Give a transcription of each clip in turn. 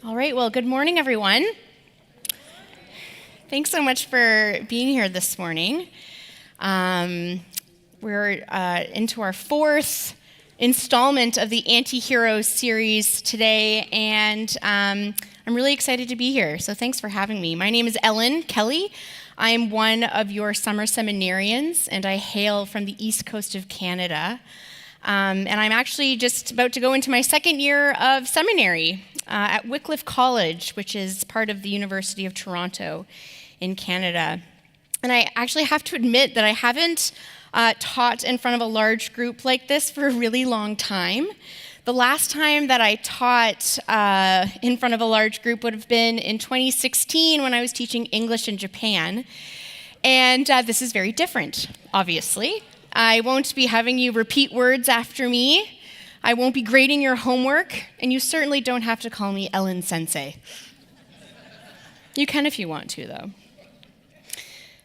All right, well, good morning, everyone. Thanks so much for being here this morning. We're into our fourth installment of the Anti-Heroes series today, and I'm really excited to be here, so thanks for having me. My name is Ellen Kelly. I am one of your summer seminarians, and I hail from the east coast of Canada. And I'm actually just about to go into my second year of seminary at Wycliffe College, which is part of the University of Toronto in Canada. And I actually have to admit that I haven't taught in front of a large group like this for a really long time. The last time that I taught in front of a large group would have been in 2016 when I was teaching English in Japan. And this is very different, obviously. I won't be having you repeat words after me. I won't be grading your homework, and you certainly don't have to call me Ellen Sensei. You can if you want to, though.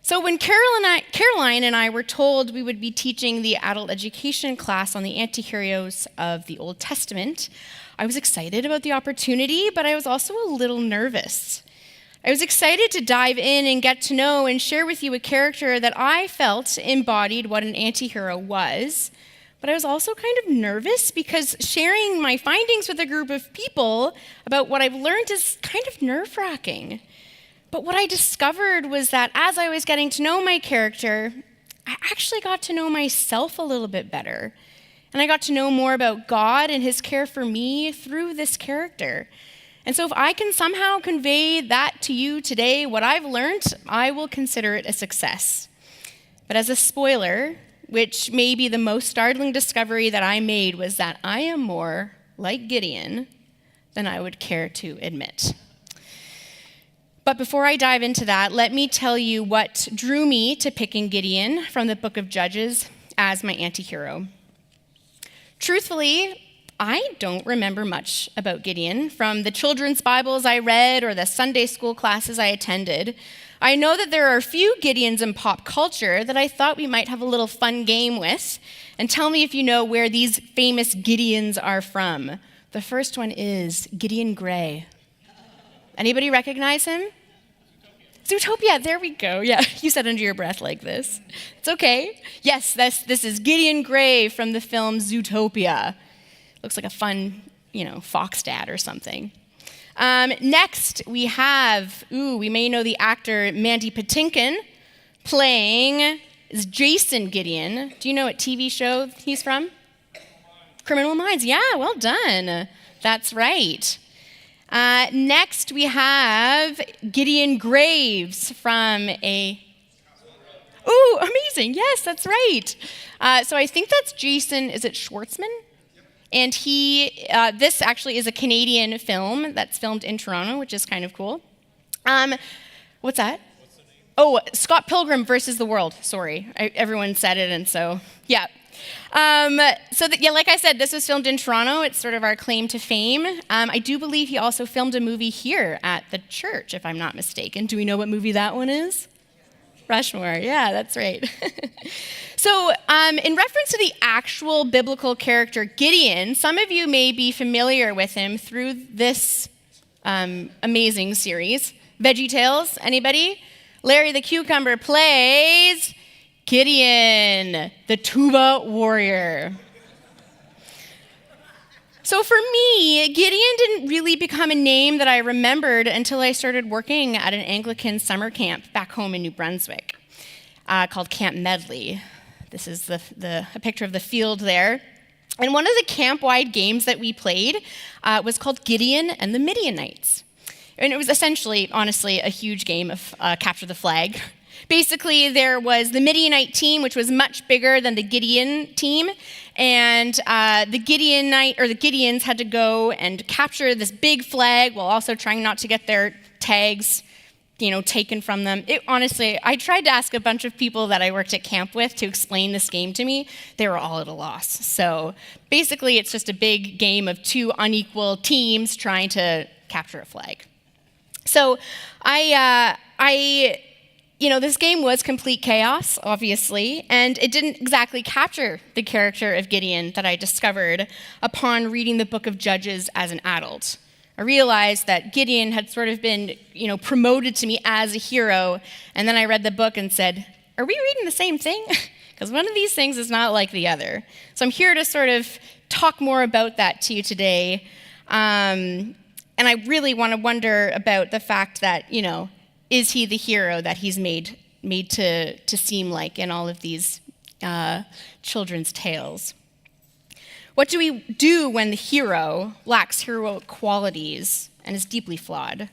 So when Caroline and I were told we would be teaching the adult education class on the anti-heroes of the Old Testament, I was excited about the opportunity, but I was also a little nervous. I was excited to dive in and get to know and share with you a character that I felt embodied what an anti-hero was, but I was also kind of nervous because sharing my findings with a group of people about what I've learned is kind of nerve-wracking. But what I discovered was that as I was getting to know my character, I actually got to know myself a little bit better. And I got to know more about God and his care for me through this character. And so if I can somehow convey that to you today, what I've learned, I will consider it a success. But as a spoiler, which may be the most startling discovery that I made, was that I am more like Gideon than I would care to admit. But before I dive into that, let me tell you what drew me to picking Gideon from the book of Judges as my anti-hero. Truthfully, I don't remember much about Gideon from the children's Bibles I read or the Sunday school classes I attended. I know that there are a few Gideons in pop culture that I thought we might have a little fun game with. And tell me if you know where these famous Gideons are from. The first one is Gideon Gray. Anybody recognize him? Zootopia, there we go. Yeah, you said under your breath like this. It's okay. Yes, this is Gideon Gray from the film Zootopia. Looks like a fun, fox dad or something. Next, we have, we may know the actor Mandy Patinkin playing Jason Gideon. Do you know what TV show he's from? Criminal Minds. Yeah, well done. That's right. Next, we have Gideon Graves from a... Ooh, amazing. Yes, that's right. So I think that's Jason, is it Schwartzman? And this actually is a Canadian film that's filmed in Toronto, which is kind of cool. What's that? Oh, Scott Pilgrim versus the World. Sorry, everyone said it, and so, yeah. Like I said, this was filmed in Toronto. It's sort of our claim to fame. I do believe he also filmed a movie here at the church, if I'm not mistaken. Do we know what movie that one is? Rushmore, yeah, that's right. So in reference to the actual biblical character Gideon, some of you may be familiar with him through this amazing series. VeggieTales, anybody? Larry the Cucumber plays Gideon, the tuba warrior. So for me, Gideon didn't really become a name that I remembered until I started working at an Anglican summer camp back home in New Brunswick called Camp Medley. This is a picture of the field there. And one of the camp-wide games that we played was called Gideon and the Midianites. And it was essentially, honestly, a huge game of capture the flag. Basically, there was the Midianite team, which was much bigger than the Gideon team, and the Gideons had to go and capture this big flag while also trying not to get their tags, taken from them. Honestly, I tried to ask a bunch of people that I worked at camp with to explain this game to me. They were all at a loss. So basically, it's just a big game of two unequal teams trying to capture a flag. So this game was complete chaos, obviously, and it didn't exactly capture the character of Gideon that I discovered upon reading the book of Judges as an adult. I realized that Gideon had sort of been, promoted to me as a hero. And then I read the book and said, are we reading the same thing? Because one of these things is not like the other. So I'm here to sort of talk more about that to you today. And I really want to wonder about the fact that, is he the hero that he's made to seem like in all of these children's tales? What do we do when the hero lacks heroic qualities and is deeply flawed?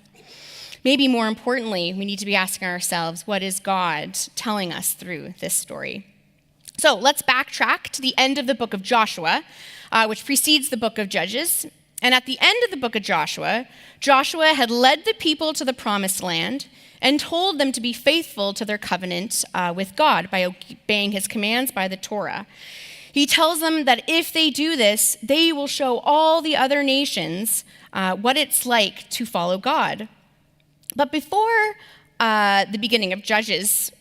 Maybe more importantly, we need to be asking ourselves, what is God telling us through this story? So let's backtrack to the end of the book of Joshua, which precedes the book of Judges. And at the end of the book of Joshua, Joshua had led the people to the promised land and told them to be faithful to their covenant with God by obeying his commands by the Torah. He tells them that if they do this, they will show all the other nations what it's like to follow God. But before the beginning of Judges,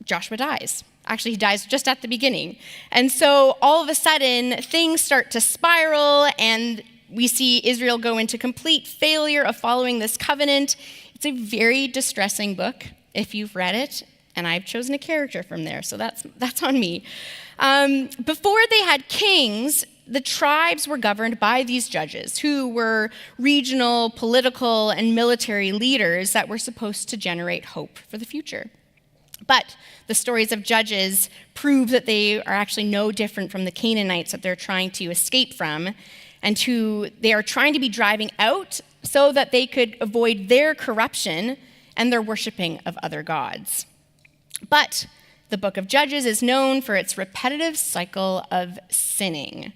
Joshua dies. Actually, he dies just at the beginning. And so all of a sudden, things start to spiral, and we see Israel go into complete failure of following this covenant. It's a very distressing book, if you've read it, and I've chosen a character from there, so that's on me. Before they had kings, the tribes were governed by these judges, who were regional, political, and military leaders that were supposed to generate hope for the future. But the stories of Judges prove that they are actually no different from the Canaanites that they're trying to escape from, and who they are trying to be driving out so that they could avoid their corruption and their worshiping of other gods. But the book of Judges is known for its repetitive cycle of sinning,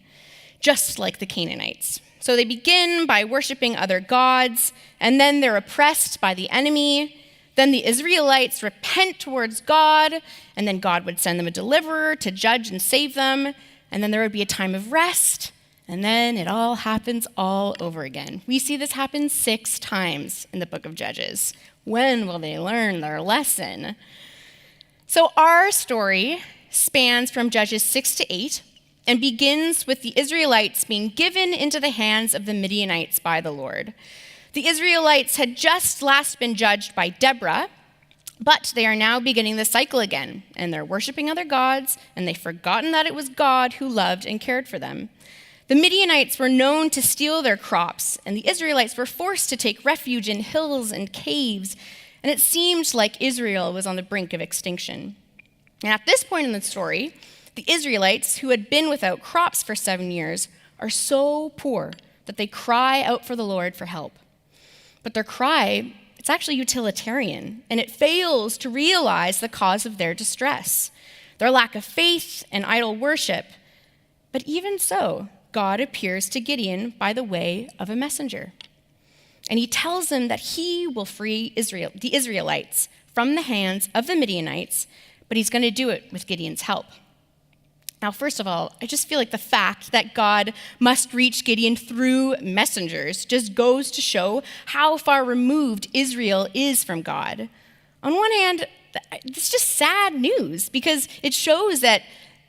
just like the Canaanites. So they begin by worshiping other gods, and then they're oppressed by the enemy. Then the Israelites repent towards God, and then God would send them a deliverer to judge and save them, and then there would be a time of rest, and then it all happens all over again. We see this happen 6 times in the book of Judges. When will they learn their lesson? So our story spans from Judges 6 to 8 and begins with the Israelites being given into the hands of the Midianites by the Lord. The Israelites had just last been judged by Deborah, but they are now beginning the cycle again, and they're worshiping other gods, and they've forgotten that it was God who loved and cared for them. The Midianites were known to steal their crops, and the Israelites were forced to take refuge in hills and caves, and it seemed like Israel was on the brink of extinction. And at this point in the story, the Israelites, who had been without crops for 7 years, are so poor that they cry out for the Lord for help. But their cry, it's actually utilitarian, and it fails to realize the cause of their distress, their lack of faith and idol worship. But even so, God appears to Gideon by the way of a messenger. And he tells him that he will free the Israelites from the hands of the Midianites, but he's going to do it with Gideon's help. Now, first of all, I just feel like the fact that God must reach Gideon through messengers just goes to show how far removed Israel is from God. On one hand, it's just sad news because it shows that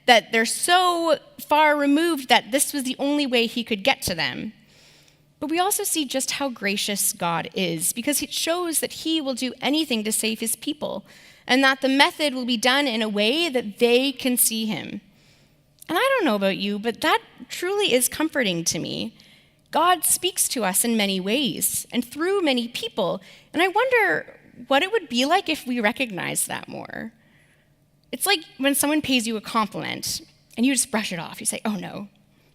they're so far removed that this was the only way he could get to them. But we also see just how gracious God is because it shows that he will do anything to save his people and that the method will be done in a way that they can see him. And I don't know about you, but that truly is comforting to me. God speaks to us in many ways and through many people, and I wonder what it would be like if we recognized that more. It's like when someone pays you a compliment and you just brush it off. You say, oh no.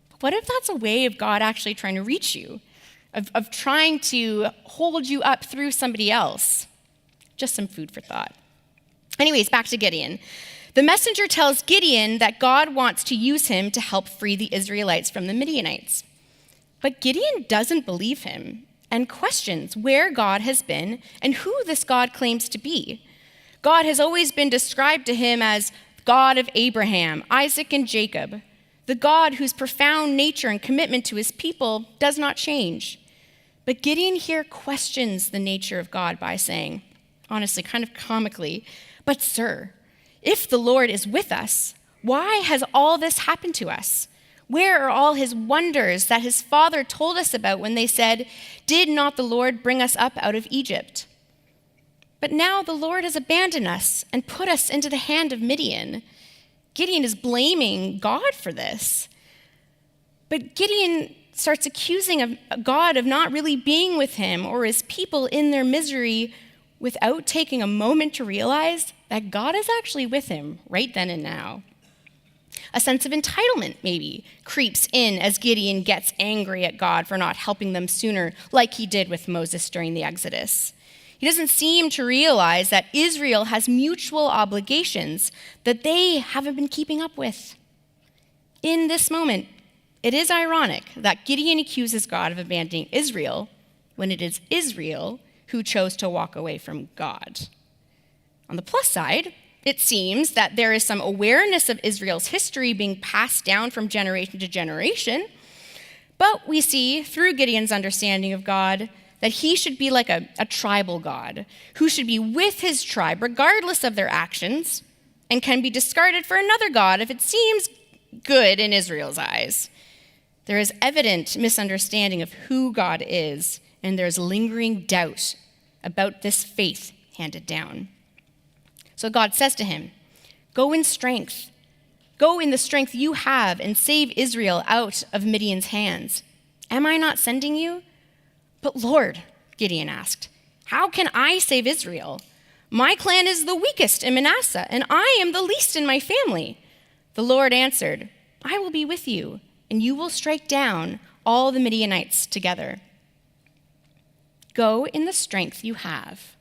But what if that's a way of God actually trying to reach you, of trying to hold you up through somebody else? Just some food for thought. Anyways, back to Gideon. The messenger tells Gideon that God wants to use him to help free the Israelites from the Midianites. But Gideon doesn't believe him and questions where God has been and who this God claims to be. God has always been described to him as God of Abraham, Isaac, and Jacob, the God whose profound nature and commitment to his people does not change. But Gideon here questions the nature of God by saying, honestly, kind of comically, but sir, if the Lord is with us, why has all this happened to us? Where are all his wonders that his father told us about when they said, 'Did not the Lord bring us up out of Egypt?' But now the Lord has abandoned us and put us into the hand of Midian." Gideon is blaming God for this. But Gideon starts accusing God of not really being with him or his people in their misery without taking a moment to realize that God is actually with him right then and now. A sense of entitlement, maybe, creeps in as Gideon gets angry at God for not helping them sooner, like he did with Moses during the Exodus. He doesn't seem to realize that Israel has mutual obligations that they haven't been keeping up with. In this moment, it is ironic that Gideon accuses God of abandoning Israel when it is Israel who chose to walk away from God. On the plus side, it seems that there is some awareness of Israel's history being passed down from generation to generation, but we see through Gideon's understanding of God that he should be like a tribal God who should be with his tribe regardless of their actions and can be discarded for another God if it seems good in Israel's eyes. There is evident misunderstanding of who God is, and there's lingering doubt about this faith handed down. So God says to him, "Go in strength. Go in the strength you have and save Israel out of Midian's hands. Am I not sending you?" "But Lord," Gideon asked, "how can I save Israel? My clan is the weakest in Manasseh, and I am the least in my family." The Lord answered, "I will be with you, and you will strike down all the Midianites together." Go in the strength you have.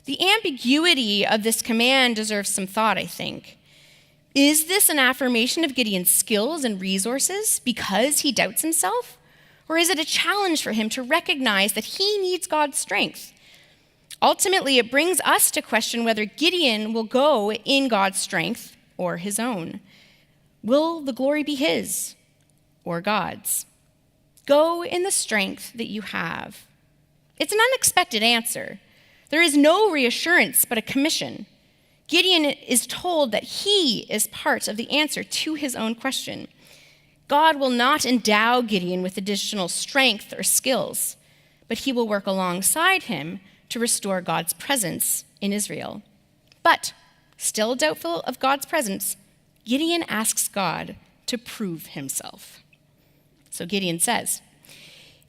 The ambiguity of this command deserves some thought, I think. Is this an affirmation of Gideon's skills and resources because he doubts himself? Or is it a challenge for him to recognize that he needs God's strength? Ultimately, it brings us to question whether Gideon will go in God's strength or his own. Will the glory be his or God's? Go in the strength that you have. It's an unexpected answer. There is no reassurance but a commission. Gideon is told that he is part of the answer to his own question. God will not endow Gideon with additional strength or skills, but he will work alongside him to restore God's presence in Israel. But, still doubtful of God's presence, Gideon asks God to prove himself. So Gideon says,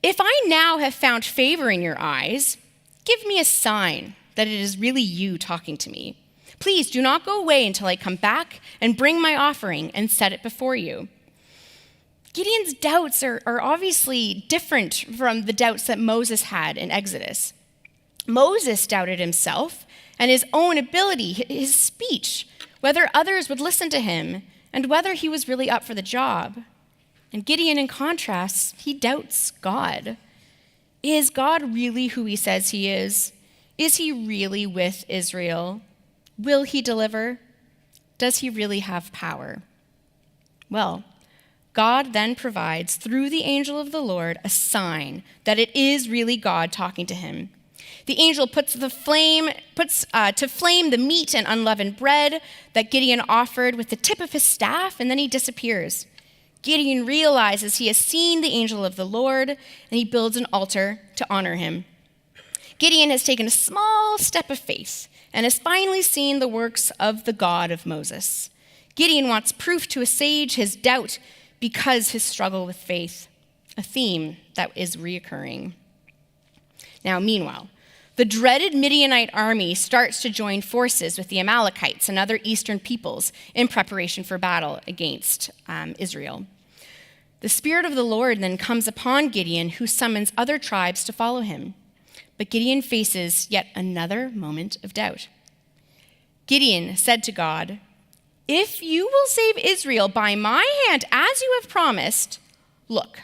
"If I now have found favor in your eyes, give me a sign that it is really you talking to me. Please do not go away until I come back and bring my offering and set it before you." Gideon's doubts are obviously different from the doubts that Moses had in Exodus. Moses doubted himself and his own ability, his speech, whether others would listen to him, and whether he was really up for the job. And Gideon, in contrast, he doubts God. Is God really who he says he is? Is he really with Israel? Will he deliver? Does he really have power? Well, God then provides, through the angel of the Lord, a sign that it is really God talking to him. The angel puts to flame the meat and unleavened bread that Gideon offered with the tip of his staff, and then he disappears. Gideon realizes he has seen the angel of the Lord, and he builds an altar to honor him. Gideon has taken a small step of faith and has finally seen the works of the God of Moses. Gideon wants proof to assuage his doubt because his struggle with faith, a theme that is reoccurring. Now, meanwhile, the dreaded Midianite army starts to join forces with the Amalekites and other eastern peoples in preparation for battle against Israel. The Spirit of the Lord then comes upon Gideon, who summons other tribes to follow him. But Gideon faces yet another moment of doubt. Gideon said to God, "If you will save Israel by my hand, as you have promised, look,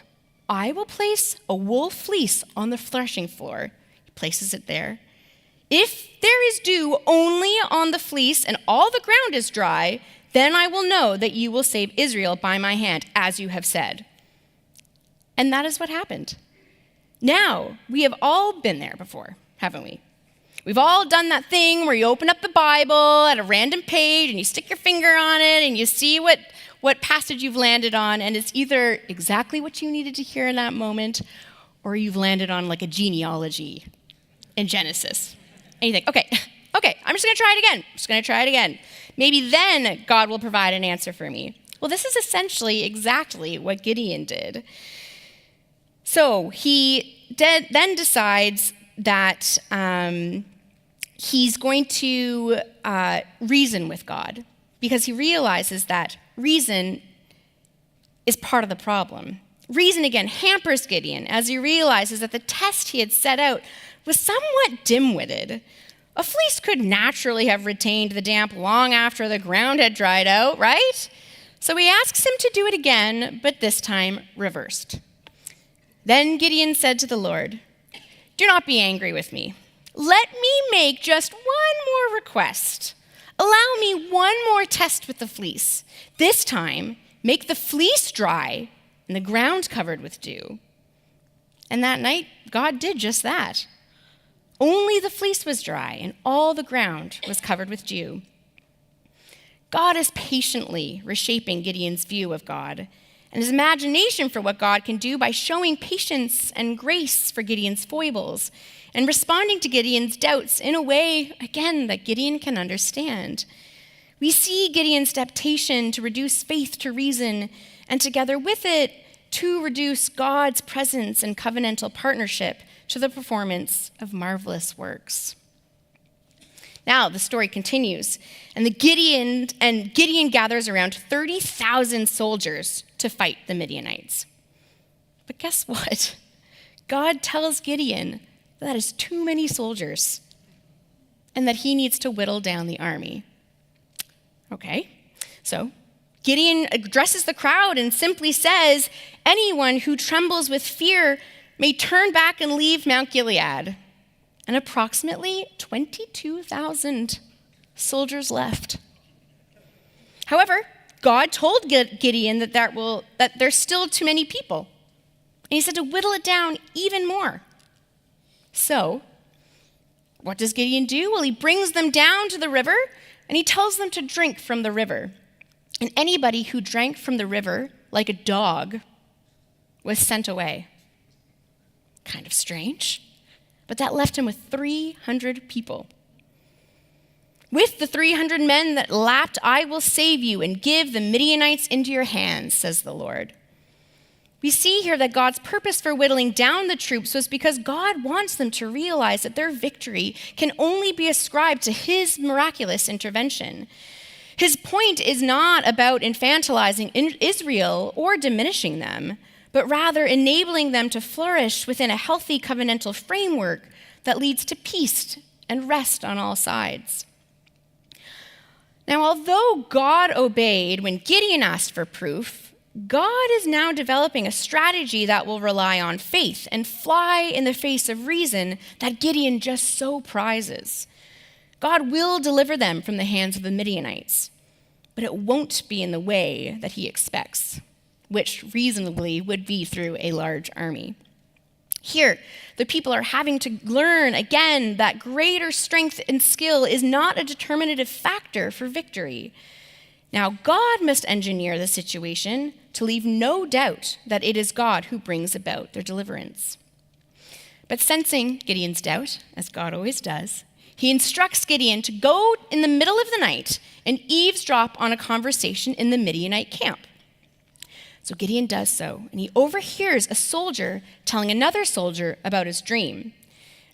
I will place a wool fleece on the threshing floor." He places it there. "If there is dew only on the fleece and all the ground is dry, then I will know that you will save Israel by my hand, as you have said." And that is what happened. Now, we have all been there before, haven't we? We've all done that thing where you open up the Bible at a random page and you stick your finger on it and you see what what passage you've landed on, and it's either exactly what you needed to hear in that moment, or you've landed on like a genealogy in Genesis. And you think, okay, I'm just going to try it again. Maybe then God will provide an answer for me. Well, this is essentially exactly what Gideon did. So he then decides that he's going to reason with God, because he realizes that reason is part of the problem. Reason, again, hampers Gideon as he realizes that the test he had set out was somewhat dim-witted. A fleece could naturally have retained the damp long after the ground had dried out, right? So he asks him to do it again, but this time reversed. Then Gideon said to the Lord, "Do not be angry with me. Let me make just one more request. Allow me one more test with the fleece. This time, make the fleece dry and the ground covered with dew." And that night, God did just that. Only the fleece was dry, and all the ground was covered with dew. God is patiently reshaping Gideon's view of God and his imagination for what God can do by showing patience and grace for Gideon's foibles and responding to Gideon's doubts in a way, again, that Gideon can understand. We see Gideon's temptation to reduce faith to reason, and together with it, to reduce God's presence and covenantal partnership to the performance of marvelous works. Now the story continues, and Gideon gathers around 30,000 soldiers to fight the Midianites. But guess what? God tells Gideon that is too many soldiers and that he needs to whittle down the army. Okay, so Gideon addresses the crowd and simply says, "Anyone who trembles with fear may turn back and leave Mount Gilead." And approximately 22,000 soldiers left. However, God told Gideon that there's still too many people. And he said to whittle it down even more. So, what does Gideon do? Well, he brings them down to the river and he tells them to drink from the river. And anybody who drank from the river like a dog was sent away. Kind of strange. But that left him with 300 people. "With the 300 men that lapped, I will save you and give the Midianites into your hands," says the Lord. We see here that God's purpose for whittling down the troops was because God wants them to realize that their victory can only be ascribed to his miraculous intervention. His point is not about infantilizing Israel or diminishing them, but rather enabling them to flourish within a healthy covenantal framework that leads to peace and rest on all sides. Now, although God obeyed when Gideon asked for proof, God is now developing a strategy that will rely on faith and fly in the face of reason that Gideon just so prizes. God will deliver them from the hands of the Midianites, but it won't be in the way that he expects, which reasonably would be through a large army. Here, the people are having to learn again that greater strength and skill is not a determinative factor for victory. Now, God must engineer the situation to leave no doubt that it is God who brings about their deliverance. But sensing Gideon's doubt, as God always does, he instructs Gideon to go in the middle of the night and eavesdrop on a conversation in the Midianite camp. So Gideon does so, and he overhears a soldier telling another soldier about his dream.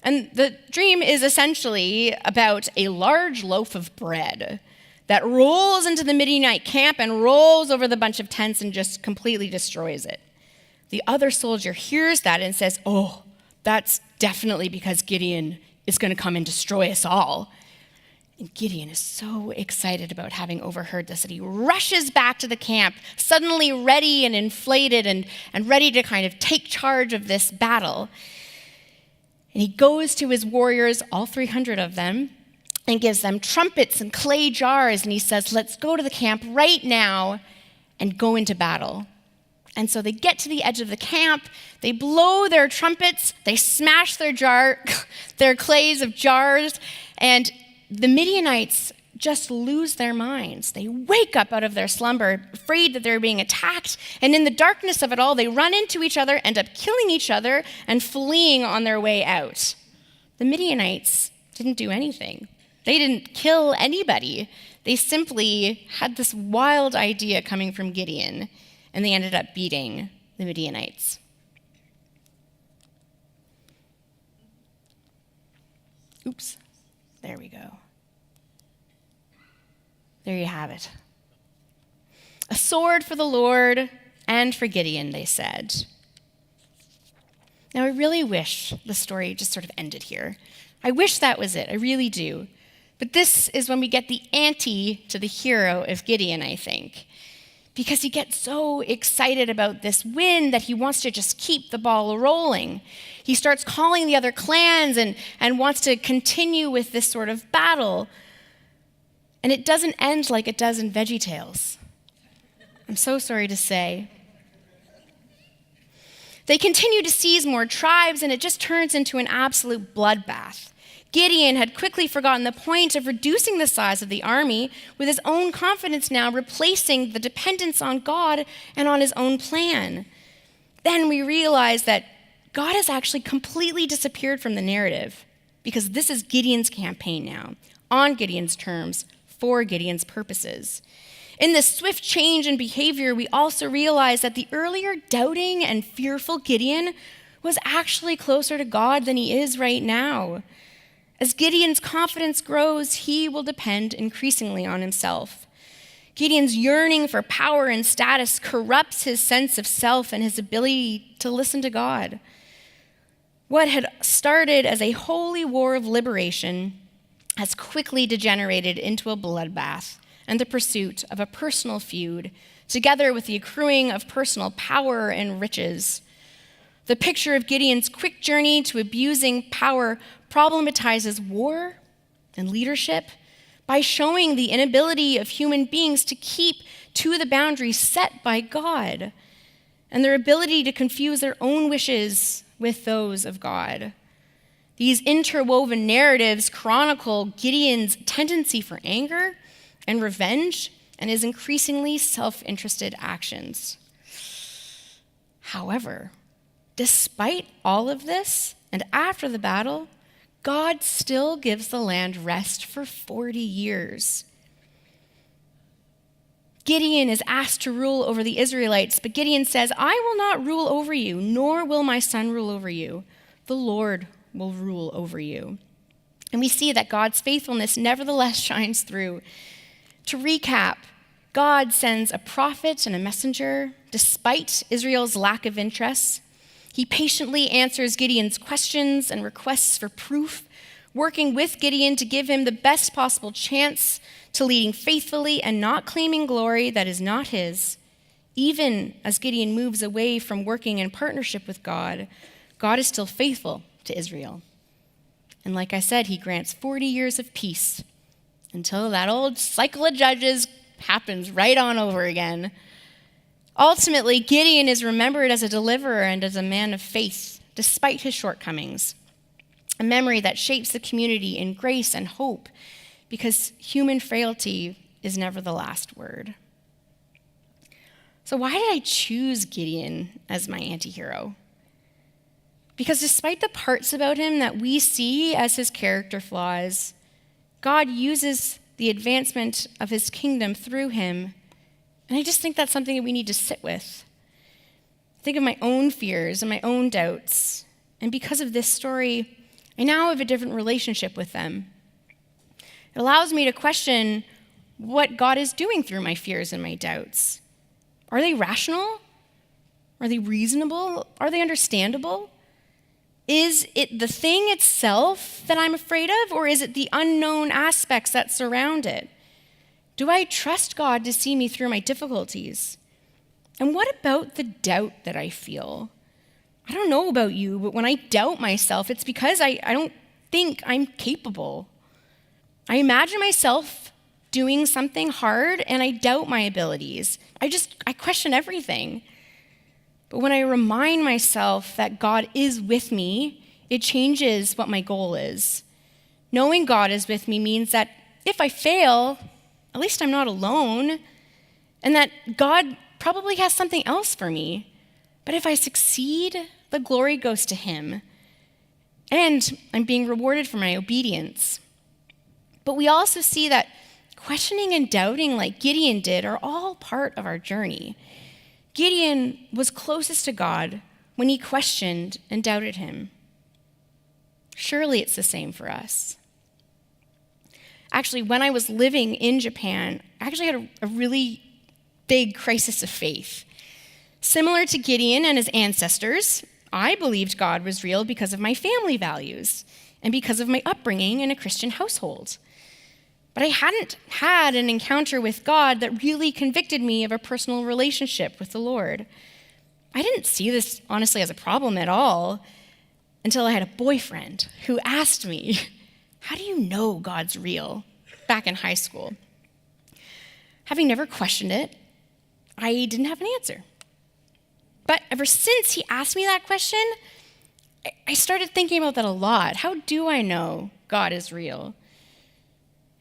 And the dream is essentially about a large loaf of bread that rolls into the Midianite camp and rolls over the bunch of tents and just completely destroys it. The other soldier hears that and says, "Oh, that's definitely because Gideon is going to come and destroy us all." And Gideon is so excited about having overheard this that he rushes back to the camp, suddenly ready and inflated and ready to kind of take charge of this battle. And he goes to his warriors, all 300 of them, and gives them trumpets and clay jars. And he says, "Let's go to the camp right now and go into battle." And so they get to the edge of the camp, they blow their trumpets, they smash their clays of jars, and the Midianites just lose their minds. They wake up out of their slumber, afraid that they're being attacked, and in the darkness of it all, they run into each other, end up killing each other, and fleeing on their way out. The Midianites didn't do anything. They didn't kill anybody. They simply had this wild idea coming from Gideon, and they ended up beating the Midianites. Oops, there we go. There you have it. A sword for the Lord and for Gideon, they said. Now, I really wish the story just sort of ended here. I wish that was it. I really do. But this is when we get the ante to the hero of Gideon, I think. Because he gets so excited about this win that he wants to just keep the ball rolling. He starts calling the other clans and wants to continue with this sort of battle. And it doesn't end like it does in VeggieTales. I'm so sorry to say. They continue to seize more tribes, and it just turns into an absolute bloodbath. Gideon had quickly forgotten the point of reducing the size of the army, with his own confidence now replacing the dependence on God and on his own plan. Then we realize that God has actually completely disappeared from the narrative, because this is Gideon's campaign now, on Gideon's terms, for Gideon's purposes. In this swift change in behavior, we also realize that the earlier doubting and fearful Gideon was actually closer to God than he is right now. As Gideon's confidence grows, he will depend increasingly on himself. Gideon's yearning for power and status corrupts his sense of self and his ability to listen to God. What had started as a holy war of liberation has quickly degenerated into a bloodbath and the pursuit of a personal feud, together with the accruing of personal power and riches. The picture of Gideon's quick journey to abusing power problematizes war and leadership by showing the inability of human beings to keep to the boundaries set by God and their ability to confuse their own wishes with those of God. These interwoven narratives chronicle Gideon's tendency for anger and revenge and his increasingly self-interested actions. However, despite all of this, and after the battle, God still gives the land rest for 40 years. Gideon is asked to rule over the Israelites, but Gideon says, "I will not rule over you, nor will my son rule over you. The Lord will rule over you." And we see that God's faithfulness nevertheless shines through. To recap, God sends a prophet and a messenger despite Israel's lack of interest. He patiently answers Gideon's questions and requests for proof, working with Gideon to give him the best possible chance to leading faithfully and not claiming glory that is not his. Even as Gideon moves away from working in partnership with God, God is still faithful to Israel. And like I said, he grants 40 years of peace until that old cycle of judges happens right on over again. Ultimately, Gideon is remembered as a deliverer and as a man of faith, despite his shortcomings. A memory that shapes the community in grace and hope, because human frailty is never the last word. So why did I choose Gideon as my anti-hero? Because despite the parts about him that we see as his character flaws, God uses the advancement of his kingdom through him. And I just think that's something that we need to sit with. Think of my own fears and my own doubts. And because of this story, I now have a different relationship with them. It allows me to question what God is doing through my fears and my doubts. Are they rational? Are they reasonable? Are they understandable? Is it the thing itself that I'm afraid of, or is it the unknown aspects that surround it? Do I trust God to see me through my difficulties? And what about the doubt that I feel? I don't know about you, but when I doubt myself, it's because I don't think I'm capable. I imagine myself doing something hard, and I doubt my abilities. I question everything. But when I remind myself that God is with me, it changes what my goal is. Knowing God is with me means that if I fail, at least I'm not alone, and that God probably has something else for me. But if I succeed, the glory goes to him, and I'm being rewarded for my obedience. But we also see that questioning and doubting like Gideon did are all part of our journey. Gideon was closest to God when he questioned and doubted him. Surely it's the same for us. Actually, when I was living in Japan, I actually had a really big crisis of faith. Similar to Gideon and his ancestors, I believed God was real because of my family values and because of my upbringing in a Christian household. But I hadn't had an encounter with God that really convicted me of a personal relationship with the Lord. I didn't see this, honestly, as a problem at all until I had a boyfriend who asked me, "How do you know God's real?" back in high school. Having never questioned it, I didn't have an answer. But ever since he asked me that question, I started thinking about that a lot. How do I know God is real?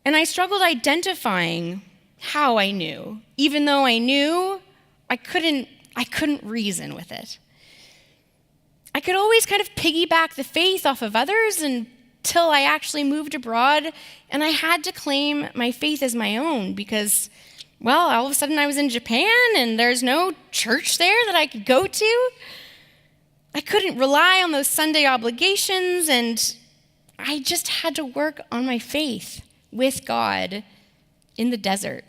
And I struggled identifying how I knew. Even though I knew, I couldn't reason with it. I could always kind of piggyback the faith off of others until I actually moved abroad, and I had to claim my faith as my own because, well, all of a sudden I was in Japan and there's no church there that I could go to. I couldn't rely on those Sunday obligations, and I just had to work on my faith with God in the desert.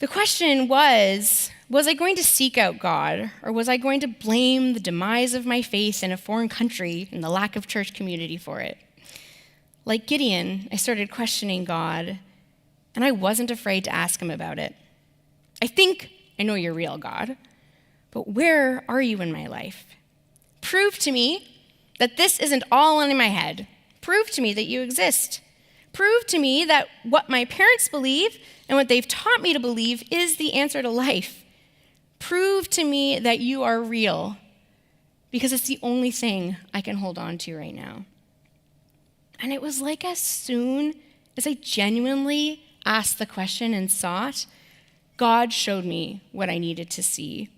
The question was I going to seek out God, or was I going to blame the demise of my faith in a foreign country and the lack of church community for it? Like Gideon, I started questioning God, and I wasn't afraid to ask him about it. I think I know you're real, God, but where are you in my life? Prove to me that this isn't all in my head. Prove to me that you exist. Prove to me that what my parents believe and what they've taught me to believe is the answer to life. Prove to me that you are real, because it's the only thing I can hold on to right now. And it was like as soon as I genuinely asked the question and sought, God showed me what I needed to see.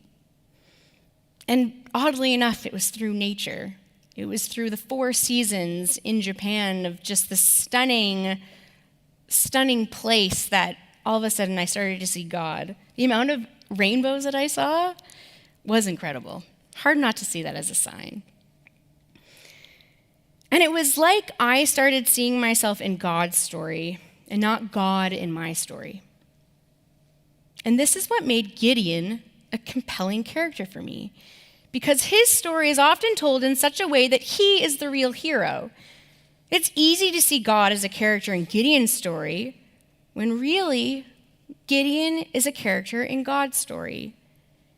And oddly enough, it was through nature. It was through the 4 seasons in Japan of just the stunning place that all of a sudden I started to see God. The amount of rainbows that I saw was incredible. Hard not to see that as a sign. And it was like I started seeing myself in God's story and not God in my story. And this is what made Gideon a compelling character for me, because his story is often told in such a way that he is the real hero. It's easy to see God as a character in Gideon's story, when really, Gideon is a character in God's story.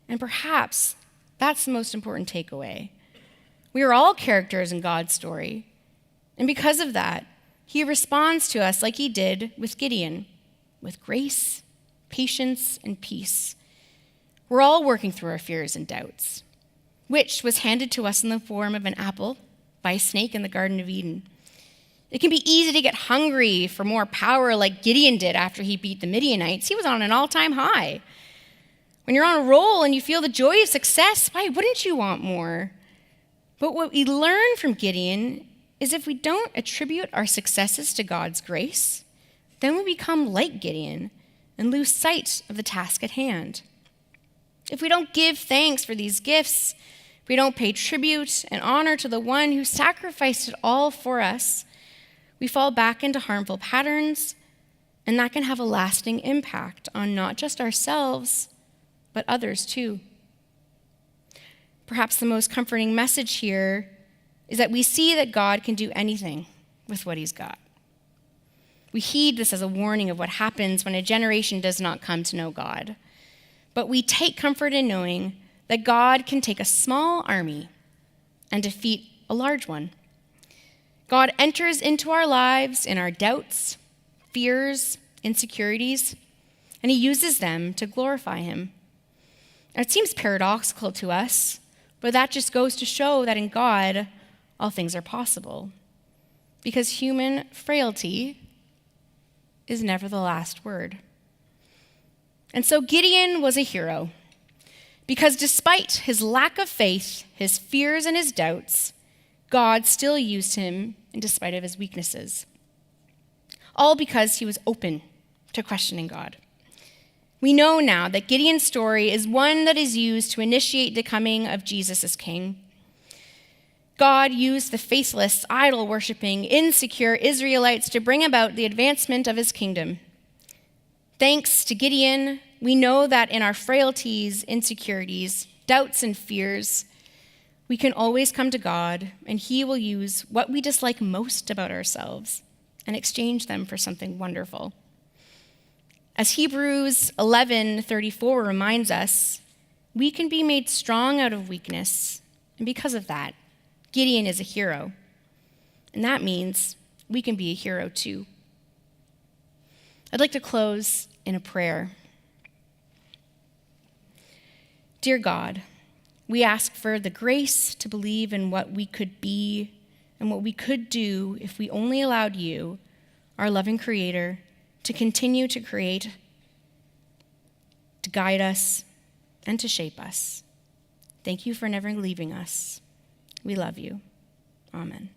And perhaps that's the most important takeaway. We are all characters in God's story. And because of that, he responds to us like he did with Gideon, with grace, patience, and peace. We're all working through our fears and doubts, which was handed to us in the form of an apple by a snake in the Garden of Eden. It can be easy to get hungry for more power like Gideon did after he beat the Midianites. He was on an all-time high. When you're on a roll and you feel the joy of success, why wouldn't you want more? But what we learn from Gideon is if we don't attribute our successes to God's grace, then we become like Gideon and lose sight of the task at hand. If we don't give thanks for these gifts, if we don't pay tribute and honor to the one who sacrificed it all for us, we fall back into harmful patterns, and that can have a lasting impact on not just ourselves, but others too. Perhaps the most comforting message here is that we see that God can do anything with what he's got. We heed this as a warning of what happens when a generation does not come to know God. But we take comfort in knowing that God can take a small army and defeat a large one. God enters into our lives in our doubts, fears, insecurities, and he uses them to glorify him. Now, it seems paradoxical to us, but that just goes to show that in God, all things are possible. because human frailty is never the last word. And so Gideon was a hero, because despite his lack of faith, his fears, and his doubts, God still used him in despite of his weaknesses. All because he was open to questioning God. We know now that Gideon's story is one that is used to initiate the coming of Jesus as king. God used the faithless, idol-worshiping, insecure Israelites to bring about the advancement of his kingdom. Thanks to Gideon, we know that in our frailties, insecurities, doubts, and fears, we can always come to God, and he will use what we dislike most about ourselves and exchange them for something wonderful. As Hebrews 11:34 reminds us, we can be made strong out of weakness, and because of that, Gideon is a hero. And that means we can be a hero too. I'd like to close in a prayer. Dear God, we ask for the grace to believe in what we could be and what we could do if we only allowed you, our loving Creator, to continue to create, to guide us, and to shape us. Thank you for never leaving us. We love you. Amen.